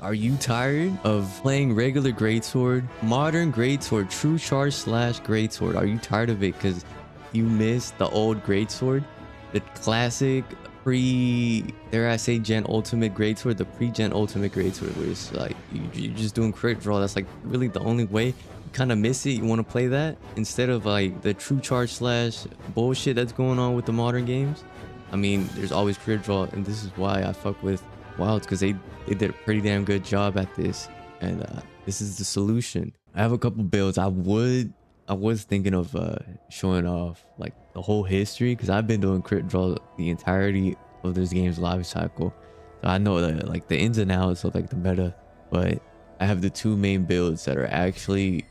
Are you tired of playing regular Greatsword, modern Greatsword, true charge slash Greatsword? Are you tired of it because you missed the old Greatsword, the classic dare I say, Gen Ultimate Greatsword, the pre-Gen Ultimate Greatsword, where it's like you're just doing crit draw? That's like really the only way. You kind of miss it. You want to play that instead of like the true charge slash bullshit that's going on with the modern games. I mean, there's always crit draw, and this is why I fuck with Wilds, because they did a pretty damn good job at this, and this is the solution. I have a couple builds. I was thinking of showing off like the whole history, because I've been doing crit draw the entirety of this game's life cycle, so I know that like the ins and outs of like the meta. But I have the two main builds that are actually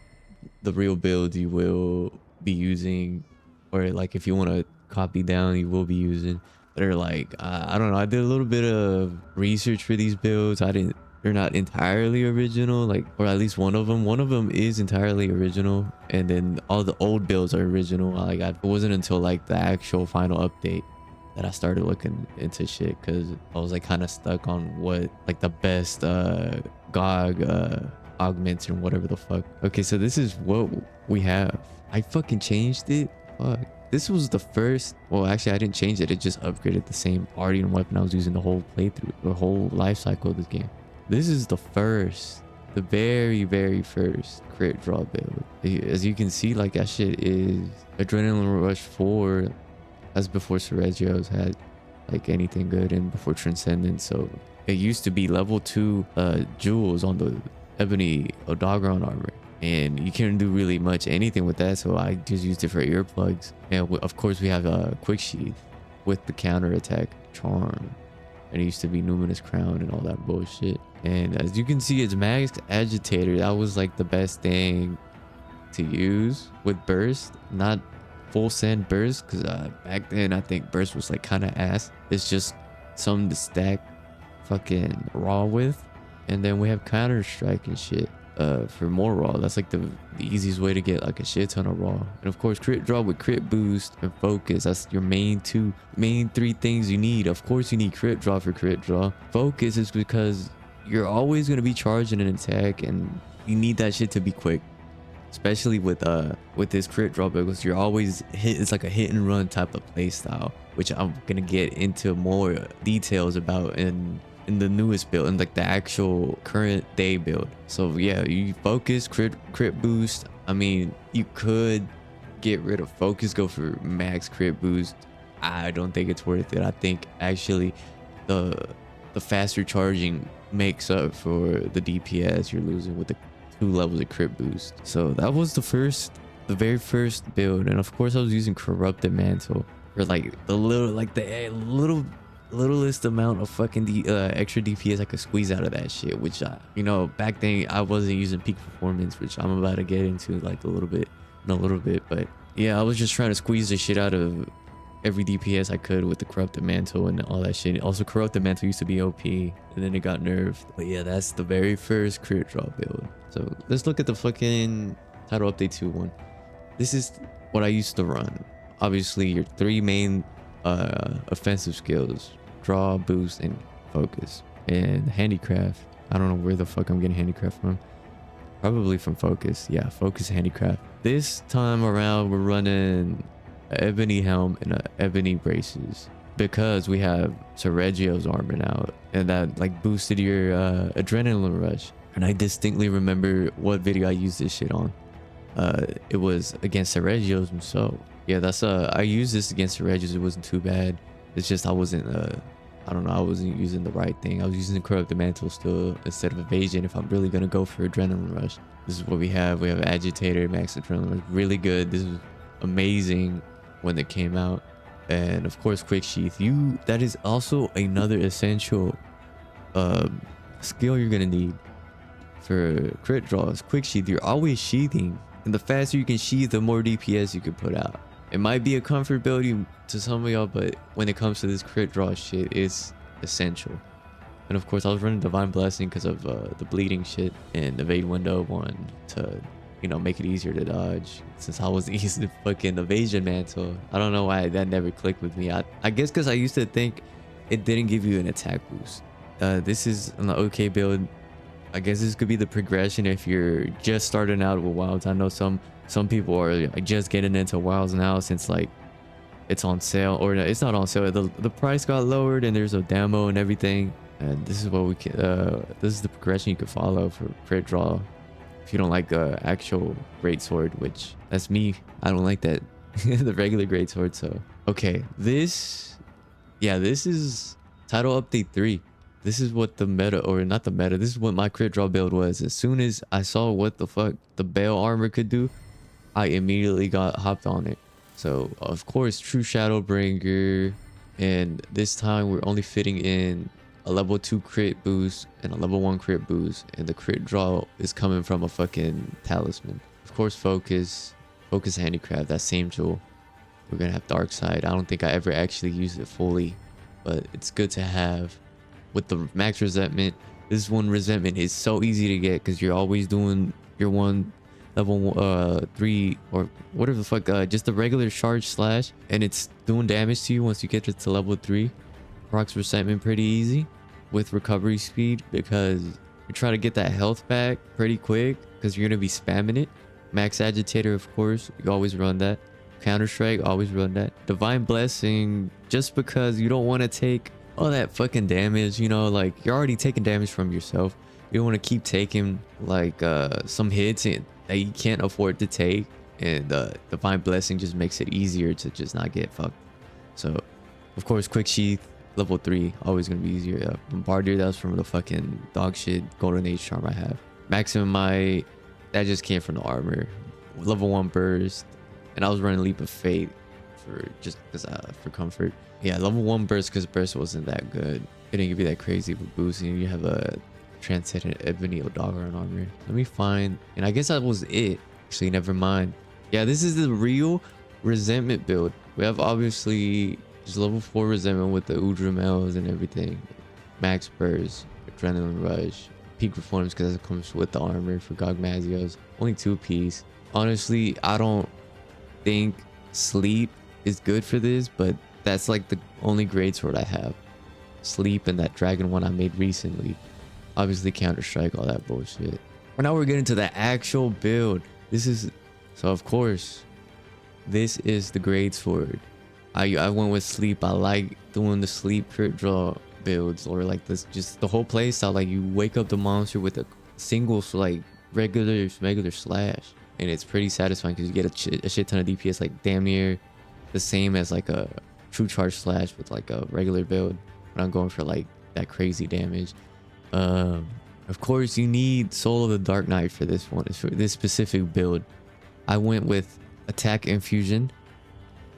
the real builds you will be using, or like if you want to copy down, you will be using. They're like I don't know, I did a little bit of research for these builds. They're not entirely original, like, or at least one of them is entirely original, and then all the old builds are original. Like, it wasn't until like the actual final update that I started looking into shit, because I was like kind of stuck on what like the best GOG augments and whatever the fuck. Okay, so this is what we have. I fucking changed it. Fuck. This was the first, well, actually I didn't change it, it just upgraded the same Artian weapon I was using the whole playthrough, the whole life cycle of this game. This is the very first crit draw build. As you can see, like, that shit is Adrenaline Rush 4. That's before Sergio's had like anything good, and before Transcendence. So it used to be level 2 jewels on the Ebony Odogron armor, and you can't do really much anything with that, so I just used it for earplugs. And of course we have a quick sheath with the counter attack charm, and it used to be Numinous Crown and all that bullshit. And as you can see, it's max agitator. That was like the best thing to use with burst, not full send burst, because back then I think burst was like kind of ass. It's just something to stack fucking raw with. And then we have counter strike and shit for more raw. That's like the easiest way to get like a shit ton of raw. And of course crit draw with crit boost and focus. That's your main three things you need. Of course you need crit draw for crit draw. Focus is because you're always going to be charging an attack, and you need that shit to be quick, especially with this crit draw, because you're always hit. It's like a hit and run type of play style, which I'm gonna get into more details about in the newest build, and like the actual current day build. So yeah, you focus, crit boost. I mean, you could get rid of focus, go for max crit boost. I don't think it's worth it. I think actually the faster charging makes up for the DPS you're losing with the 2 levels of crit boost. So that was the very first build. And of course I was using Corrupted Mantle for like the littlest amount of fucking extra DPS I could squeeze out of that shit, which you know, back then I wasn't using peak performance, which I'm about to get into like in a little bit. But yeah, I was just trying to squeeze the shit out of every DPS I could with the Corrupted Mantle and all that shit. Also, Corrupted Mantle used to be OP, and then it got nerfed. But yeah, that's the very first crit draw build. So let's look at the fucking title update 2.1. This is what I used to run. Obviously, your 3 main offensive skills: draw, boost, and focus. And handicraft, I don't know where the fuck I'm getting handicraft from. Probably from focus. Yeah, focus, handicraft. This time around we're running an ebony helm and ebony braces, because we have Sergio's armor now, and that like boosted your adrenaline rush. And I distinctly remember what video I used this shit on. It was against Sergio's himself. Yeah, that's I used this against Sergio's. It wasn't too bad. It's just I wasn't I don't know, I wasn't using the right thing. I was using the Corrupted Mantle still instead of evasion if I'm really gonna go for adrenaline rush. This is what we have. We have agitator, max adrenaline rush. Really good. This was amazing when it came out. And of course quick sheath. That is also another essential skill you're gonna need for crit draws. Quick sheath. You're always sheathing, and the faster you can sheath, the more DPS you can put out. It might be a comfort build to some of y'all, but when it comes to this crit draw shit, it's essential. And of course I was running Divine Blessing because of the bleeding shit and evade window one to, you know, make it easier to dodge, since I was using fucking evasion mantle. I don't know why that never clicked with me. I guess because I used to think it didn't give you an attack boost. This is an okay build. I guess this could be the progression if you're just starting out with wilds. I know some people are like just getting into wilds now since like it's on sale, or it's not on sale. The price got lowered and there's a demo and everything. And this is what we can. This is the progression you could follow for crit draw. If you don't like actual Greatsword, which that's me. I don't like that. The regular Greatsword. So okay, this is title update 3. This is what the meta, or not the meta, this is what my crit draw build was. As soon as I saw what the fuck the Bale armor could do, I immediately got hopped on it. So of course, true Shadowbringer, and this time we're only fitting in a level 2 crit boost and a level 1 crit boost, and the crit draw is coming from a fucking talisman. Of course, focus handicraft, that same tool. We're gonna have dark side. I don't think I ever actually used it fully, but it's good to have. With the max resentment, this one resentment is so easy to get because you're always doing your one level 3 or whatever the fuck, just the regular charge slash, and it's doing damage to you once you get to level 3. Procs resentment pretty easy with recovery speed because you try to get that health back pretty quick because you're gonna be spamming it. Max agitator, of course, you always run that. Counter strike, always run that. Divine blessing, just because you don't want to take all that fucking damage, you know, like you're already taking damage from yourself. You don't want to keep taking like some hits that you can't afford to take, and divine blessing just makes it easier to just not get fucked. So of course, quick sheath level 3 always gonna be easier. Bombardier, that was from the fucking dog shit golden age charm I have. Maximum might, that just came from the armor. Level 1 burst, and I was running leap of fate for comfort. Yeah, level 1 burst because burst wasn't that good. It didn't give you that crazy of a boost, and you have a transcendent ebony dogger armor. Let me find, and I guess that was it. Actually, never mind. Yeah, this is the real resentment build. We have obviously just level 4 resentment with the Udramels and everything. Max burst, adrenaline rush, peak performance because it comes with the armor for Gogmazios. Only 2 piece. Honestly, I don't think sleep is good for this, but that's like the only Greatsword I have. Sleep and that dragon one I made recently. Obviously Counter Strike, all that bullshit. But now we're getting to the actual build. So of course, this is the Greatsword. I went with sleep. I like doing the sleep crit draw builds, or like this, just the whole playstyle. Like you wake up the monster with a single like regular slash, and it's pretty satisfying because you get a shit ton of DPS, like damn near the same as like a true charge slash with like a regular build, but I'm going for like that crazy damage. Of course, you need Soul of the Dark Knight for this one. For this specific build, I went with attack infusion.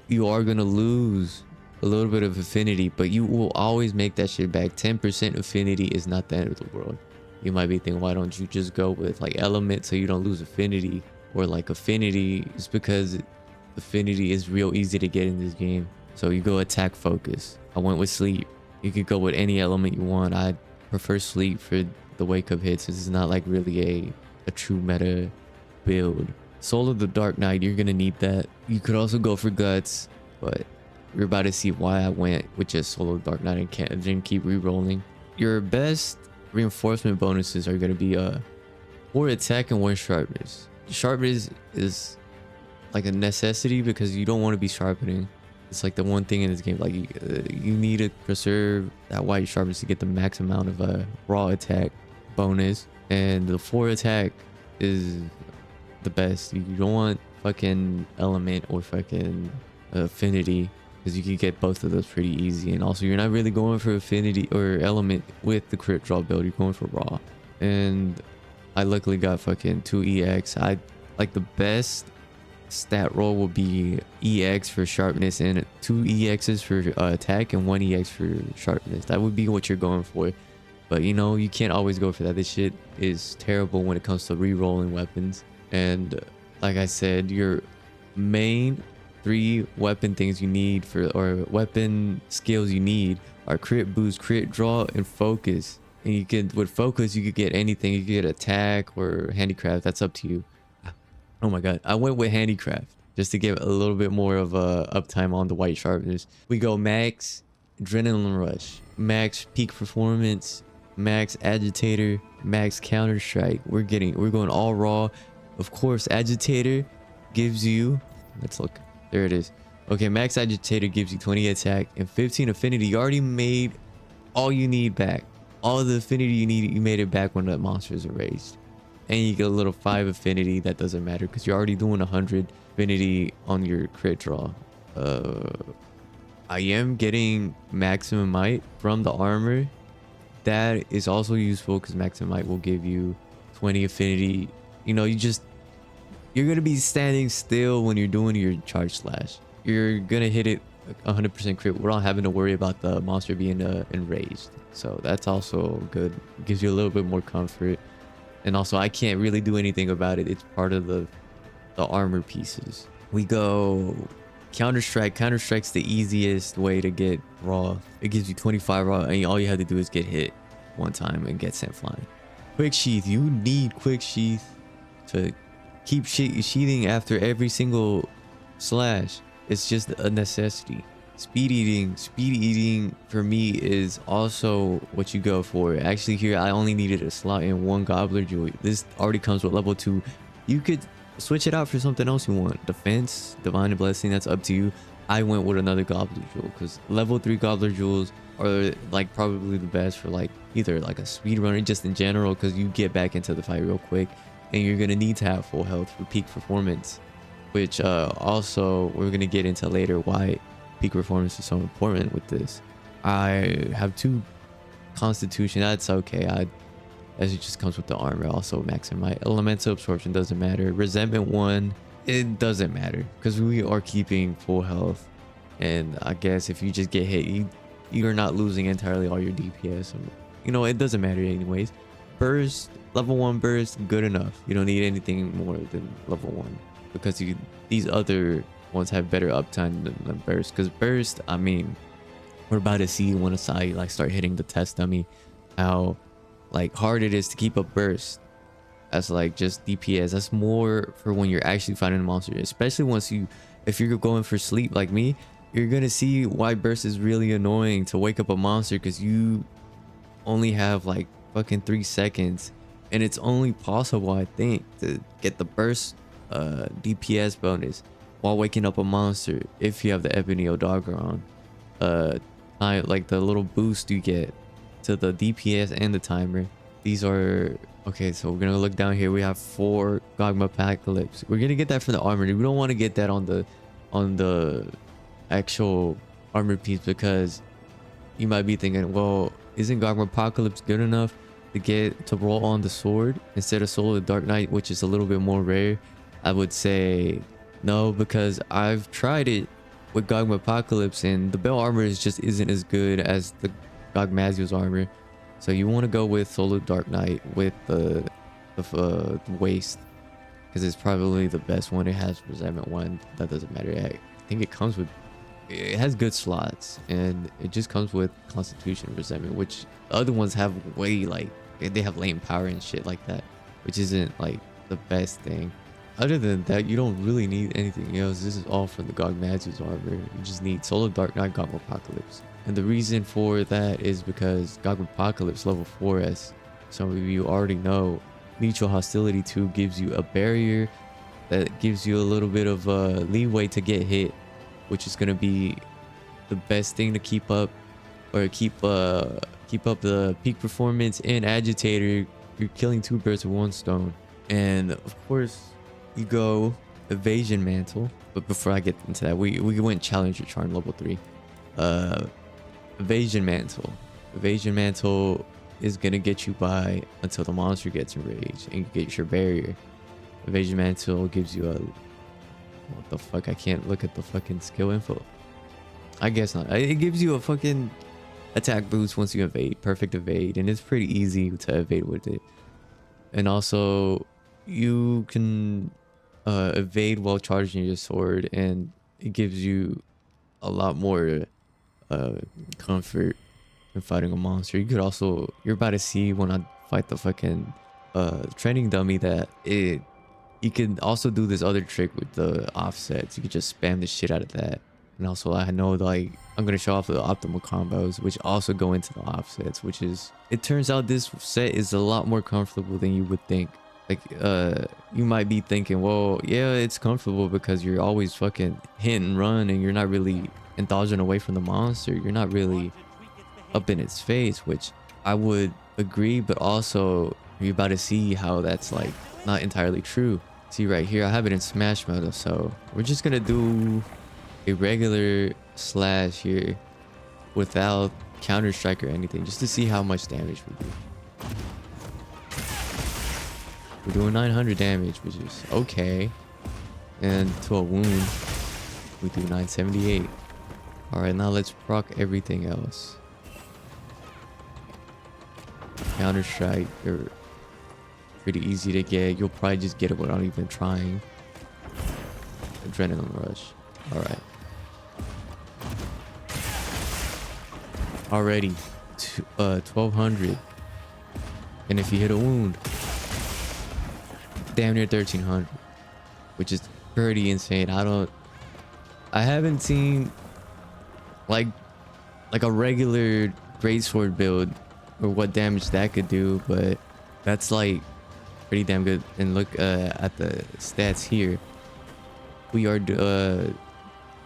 You are gonna lose a little bit of affinity, but you will always make that shit back. 10% affinity is not the end of the world. You might be thinking, why don't you just go with like element so you don't lose affinity, or like affinity? It's because affinity is real easy to get in this game. So you go attack focus. I went with sleep. You could go with any element you want. I prefer sleep for the wake up hits. This is not like really a true meta build. Soul of the Dark Knight, you're gonna need that. You could also go for guts, but you're about to see why I went with just Soul of the Dark Knight and didn't keep re-rolling. Your best reinforcement bonuses are gonna be 4 attack and 1 sharpness. Sharpness is like a necessity because you don't want to be sharpening. It's like the one thing in this game, like you need to preserve that white sharpness to get the max amount of raw attack bonus, and the 4 attack is the best. You don't want fucking element or fucking affinity because you can get both of those pretty easy, and also you're not really going for affinity or element with the crit draw build. You're going for raw, and I luckily got fucking 2 EX. I like the best stat roll will be EX for sharpness and 2 EXs for attack and 1 EX for sharpness. That would be what you're going for, but you know, you can't always go for that. This shit is terrible when it comes to re-rolling weapons. And like I said, your main 3 weapon things you need or weapon skills you need are crit boost, crit draw, and focus. And you can, with focus, you could get anything. You could get attack or handicraft. That's up to you. Oh my god, I went with handicraft just to give a little bit more of a uptime on the white sharpness. We go max adrenaline rush, max peak performance, max agitator, max counter strike. We're going all raw. Of course, agitator gives you, let's look, there it is. Okay, max agitator gives you 20 attack and 15 affinity. You already made all you need back. All the affinity you need, you made it back when the monsters are raised. And you get a little 5 affinity. That doesn't matter because you're already doing 100 affinity on your crit draw. I am getting maximum might from the armor. That is also useful because maximum might will give you 20 affinity. You know, you're gonna be standing still when you're doing your charge slash. You're gonna hit it 100% crit without having to worry about the monster being enraged. So that's also good. It gives you a little bit more comfort. And also, I can't really do anything about it. It's part of the armor pieces. We go counter strike. Counter strike's the easiest way to get raw. It gives you 25 raw, and all you have to do is get hit one time and get sent flying. Quick sheath. You need quick sheath to keep sheathing after every single slash. It's just a necessity. Speed eating for me is also what you go for. Actually, here I only needed a slot in 1 gobbler jewel. This already comes with level 2. You could switch it out for something else you want. Defense, divine blessing, that's up to you. I went with another gobbler jewel because level 3 gobbler jewels are like probably the best for like either like a speed runner, just in general, because you get back into the fight real quick and you're gonna need to have full health for peak performance, which also we're gonna get into later why peak performance is so important with this. I have 2 constitution. That's okay. As it just comes with the armor. Also maximum might. Elemental absorption doesn't matter. Resentment 1, it doesn't matter because we are keeping full health. And I guess if you just get hit, you're not losing entirely all your DPS. You know, it doesn't matter anyways. Burst, level 1 burst, good enough. You don't need anything more than level 1 because these other ones have better uptime than burst. Because burst, I mean, we're about to see when Asai like start hitting the test dummy how like hard it is to keep up burst as like just DPS. That's more for when you're actually fighting a monster, especially if you're going for sleep like me. You're gonna see why burst is really annoying to wake up a monster, because you only have like fucking 3 seconds, and it's only possible, I think, to get the burst DPS bonus while waking up a monster if you have the Ebony Dagger on. Like the little boost you get to the DPS and the timer. These are okay. So we're gonna look down here. We have 4 Gogma Apocalypse. We're gonna get that from the armor. We don't want to get that on the actual armor piece, because you might be thinking, well, isn't Gogma Apocalypse good enough to roll on the sword instead of Soul of the Dark Knight, which is a little bit more rare? I would say no, because I've tried it with Gogma Apocalypse and the bell armor just isn't as good as the Gogmazio's armor. So you want to go with Soul of the Dark Knight with the waist, because it's probably the best one. It has resentment 1. That doesn't matter. I think it has good slots, and it just comes with constitution resentment, which the other ones have way, like, they have latent power and shit like that, which isn't like the best thing. Other than that, you don't really need anything else. This is all from the Gogmazio's armor. You just need Soul of Dark Knight, Gogma Apocalypse. And the reason for that is because Gogma Apocalypse level 4, as some of you already know, Mutual Hostility 2 gives you a barrier that gives you a little bit of leeway to get hit, which is going to be the best thing to keep up, or keep up the peak performance. And agitator, you're killing 2 birds with 1 stone. And of course, you go evasion mantle. But before I get into that, we went challenger charm level 3. Evasion mantle is gonna get you by until the monster gets enraged and you get your barrier. Evasion mantle gives you a, what the fuck, I can't look at the fucking skill info. I guess not. It gives you a fucking attack boost once you evade, perfect evade, and it's pretty easy to evade with it. And also you can evade while charging your sword, and it gives you a lot more comfort in fighting a monster. You could also, you're about to see when I fight the fucking training dummy that you can also do this other trick with the offsets. You could just spam the shit out of that And also I know like I'm gonna show off the optimal combos, which also go into the offsets, which is, it turns out this set is a lot more comfortable than you would think. Like you might be thinking, well, yeah, it's comfortable because you're always fucking hit and run and you're not really dodging away from the monster. You're not really up in its face, which I would agree, but also you're about to see how that's like not entirely true. See right here, I have it in smash mode, so we're just gonna do a regular slash here without counter strike or anything, just to see how much damage we do. We're doing 900 damage, which is okay, and to a wound we do 978. All right, now let's proc everything else. Counter strike, they're pretty easy to get. You'll probably just get it without even trying. Adrenaline rush. All right. Already 1200, and if you hit a wound, damn near 1300, which is pretty insane. I haven't seen like a regular Greatsword build or what damage that could do, but that's like pretty damn good. And look at the stats here. We are doing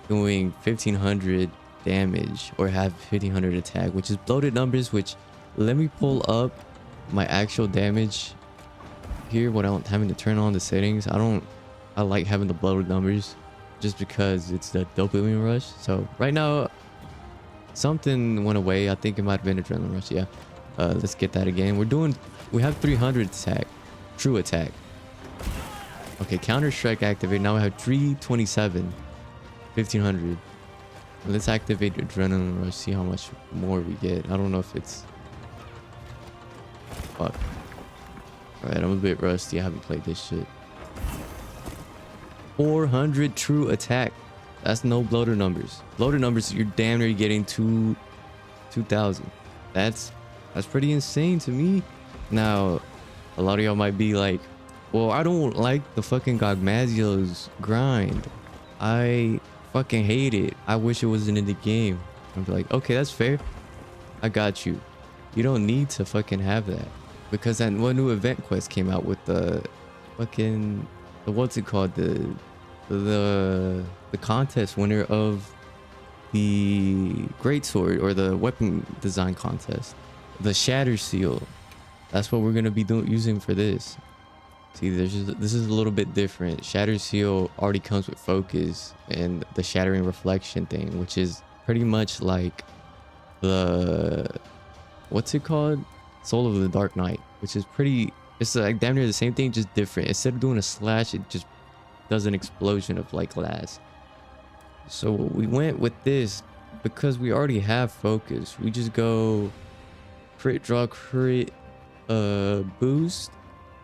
1500 damage, or have 1500 attack, which is bloated numbers, which, let me pull up my actual damage here without having to turn on the settings. I like having the bloated numbers just because it's the dopamine rush. So right now something went away. I think it might have been adrenaline rush. Yeah. Let's get that again. We have 300 attack, true attack. Okay, counter strike activate. Now we have 327, 1500. Let's activate adrenaline rush, see how much more we get. I don't know if it's, fuck. All right, I'm a bit rusty. I haven't played this shit. 400 true attack. That's no bloater numbers. Bloater numbers, you're damn near getting 2000. That's pretty insane to me. Now, a lot of y'all might be like, well, I don't like the fucking Gogmazio's grind. I fucking hate it. I wish it wasn't in the game. I'm like, okay, that's fair. I got you. You don't need to fucking have that, because that one new event quest came out with the fucking, what's it called, the contest winner of the Greatsword, or the weapon design contest, the Shatter Seal. That's what we're gonna be using for this. See, this is a little bit different. Shatter Seal already comes with focus and the shattering reflection thing, which is pretty much like the, what's it called, Soul of the Dark Knight, which is pretty, it's like damn near the same thing, just different. Instead of doing a slash, it just does an explosion of like glass. So we went with this because we already have focus. We just go crit draw, crit boost,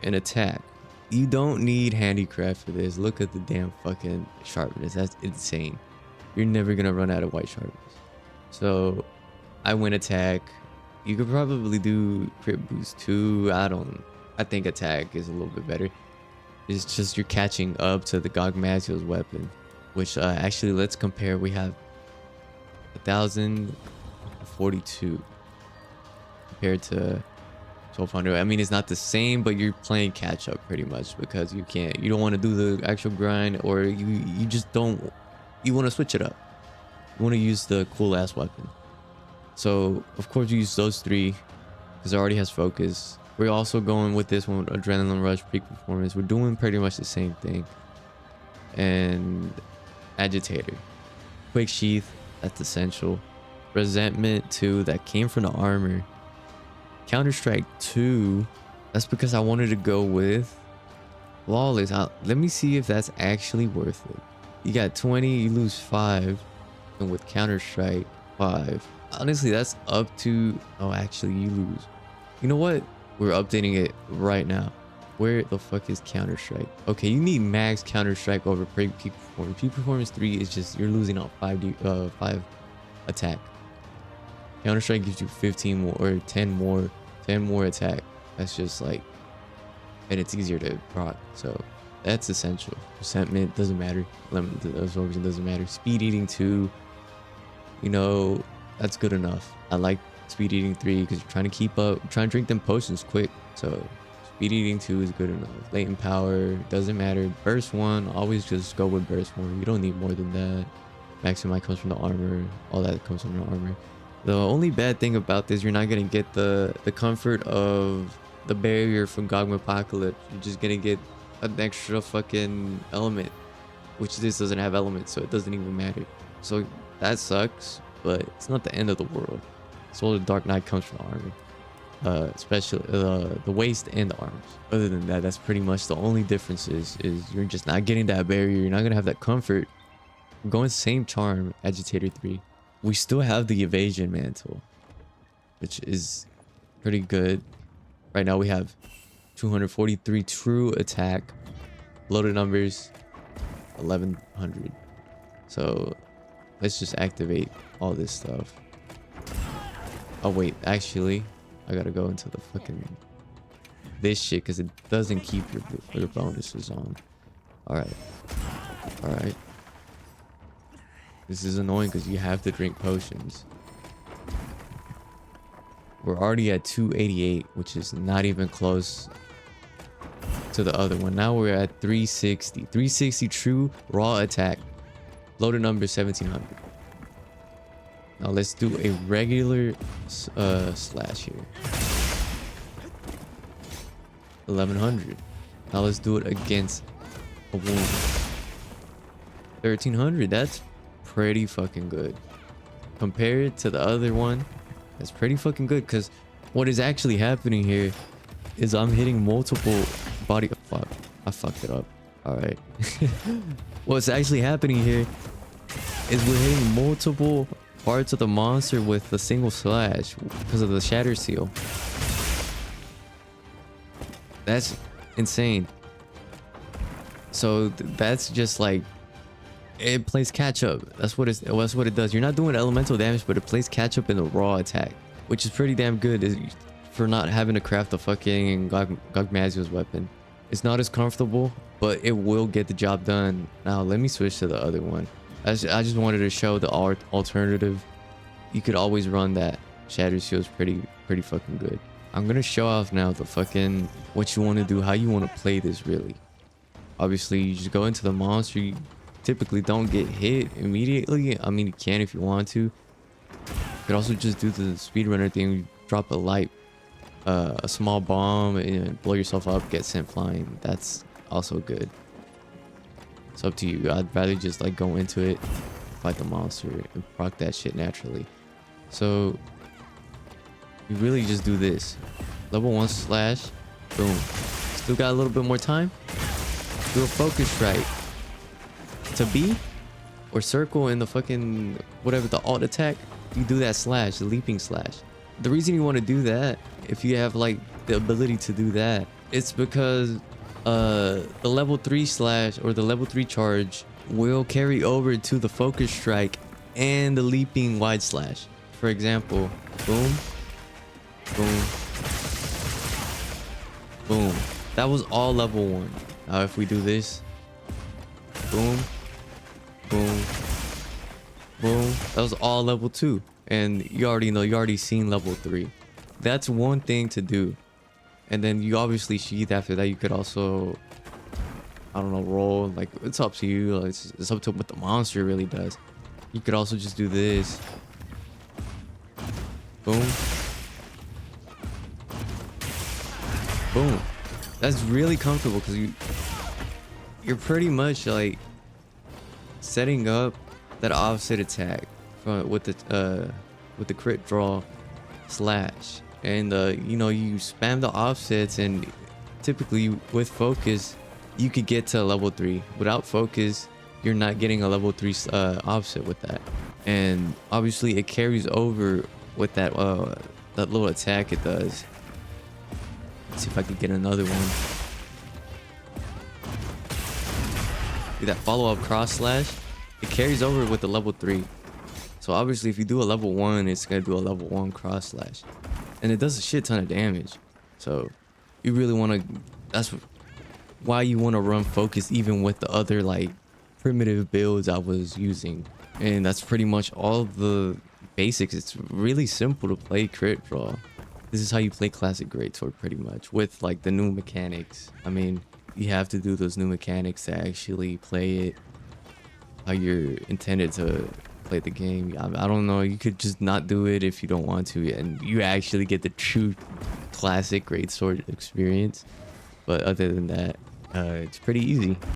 and attack. You don't need handicraft for this. Look at the damn fucking sharpness. That's insane. You're never gonna run out of white sharpness. So I went attack. You could probably do crit boost too. I think attack is a little bit better. It's just you're catching up to the Gogmazio's weapon, which actually, let's compare. We have 1042 compared to 1200. I mean, it's not the same, but you're playing catch up pretty much, because you don't want to do the actual grind, or you just don't, you want to switch it up. You want to use the cool ass weapon. So of course you use those three because it already has focus. We're also going with this one with adrenaline rush, peak performance. We're doing pretty much the same thing. And agitator, quick sheath, that's essential. Resentment 2, that came from the armor. Counter strike 2, that's because I wanted to go with flawless. Let me see if that's actually worth it. You got 20, you lose 5, and with counter strike 5, honestly that's up to, oh actually you lose. You know what, we're updating it right now. Where the fuck is counter strike? Okay, you need max counter strike over peak performance. Peak performance 3 is just, you're losing out 5 attack. Counter strike gives you 15 more, or 10 more attack. That's just like, and it's easier to proc, so that's essential. Resentment doesn't matter. Lemon absorption doesn't matter. Speed eating 2, you know, that's good enough. I like speed eating 3 because you're trying to keep up, trying to drink them potions quick. So speed eating 2 is good enough. Latent power doesn't matter. Burst 1, always just go with burst 1. You don't need more than that. Maximum comes from the armor. All that comes from the armor. The only bad thing about this, you're not gonna get the comfort of the barrier from Gogma Apocalypse. You're just gonna get an extra fucking element, which this doesn't have elements, so it doesn't even matter. So that sucks, but it's not the end of the world. Soul of the Dark Knight comes from the armor, especially the waist and the arms. Other than that, that's pretty much the only difference is you're just not getting that barrier. You're not gonna have that comfort. I'm going same charm, Agitator 3. We still have the evasion mantle, which is pretty good. Right now we have 243 true attack, loaded numbers 1100. So let's just activate all this stuff. Oh wait, actually I gotta go into the fucking this shit because it doesn't keep your bonuses on. All right. This is annoying because you have to drink potions. We're already at 288, which is not even close to the other one. Now we're at 360. 360 true raw attack. Loaded number 1700. Now let's do a regular slash here. 1100. Now let's do it against a wound. 1300. That's pretty fucking good. Compared to the other one, that's pretty fucking good, because what is actually happening here is I'm hitting multiple body... Fuck. I fucked it up. Alright. What's actually happening here is we're hitting multiple parts of the monster with a single slash because of the shatter seal. That's insane. So that's just like, it plays catch up. That's what it does. You're not doing elemental damage, but it plays catch up in the raw attack, which is pretty damn good for not having to craft the fucking Gogmazio's weapon. It's not as comfortable, but it will get the job done. Now let me switch to the other one. I just wanted to show the alternative. You could always run that. Shatter Seal is pretty fucking good. I'm gonna show off now the fucking what you want to do, how you want to play this really. Obviously, you just go into the monster. You typically don't get hit immediately. I mean, you can if you want to. You could also just do the speedrunner thing. You drop a light, a small bomb, and blow yourself up, get sent flying. That's also good. It's up to you. I'd rather just like go into it, fight the monster, and proc that shit naturally. So you really just do this. Level 1 slash, boom. Still got a little bit more time. Do a focus strike to B or circle in the fucking whatever, the alt attack. You do that slash, the leaping slash. The reason you want to do that, if you have like the ability to do that, it's because the level 3 slash or the level 3 charge will carry over to the focus strike and the leaping wide slash. For example, boom, boom, boom. That was all level 1. Now if we do this, boom, boom, boom, that was all level 2. And you already know, you already seen level 3. That's one thing to do. And then you obviously sheath after that. You could also, I don't know, roll. Like, it's up to you. Like, it's up to what the monster really does. You could also just do this. Boom. Boom. That's really comfortable because you're pretty much like setting up that offset attack with the crit draw slash. And you know, you spam the offsets, and typically with focus you could get to level 3. Without focus, you're not getting a level 3 offset with that. And obviously it carries over with that that little attack it does. Let's see if I could get another one. See that follow-up cross slash? It carries over with the level 3. So obviously if you do a level 1, it's gonna do a level 1 cross slash. And it does a shit ton of damage. So you really want to, that's why you want to run focus even with the other like primitive builds I was using. And that's pretty much all the basics. It's really simple to play crit draw. This is how you play classic Greatsword pretty much, with like the new mechanics. I mean, you have to do those new mechanics to actually play it how you're intended to play the game. I don't know, you could just not do it if you don't want to, and you actually get the true classic Greatsword experience. But other than that, it's pretty easy.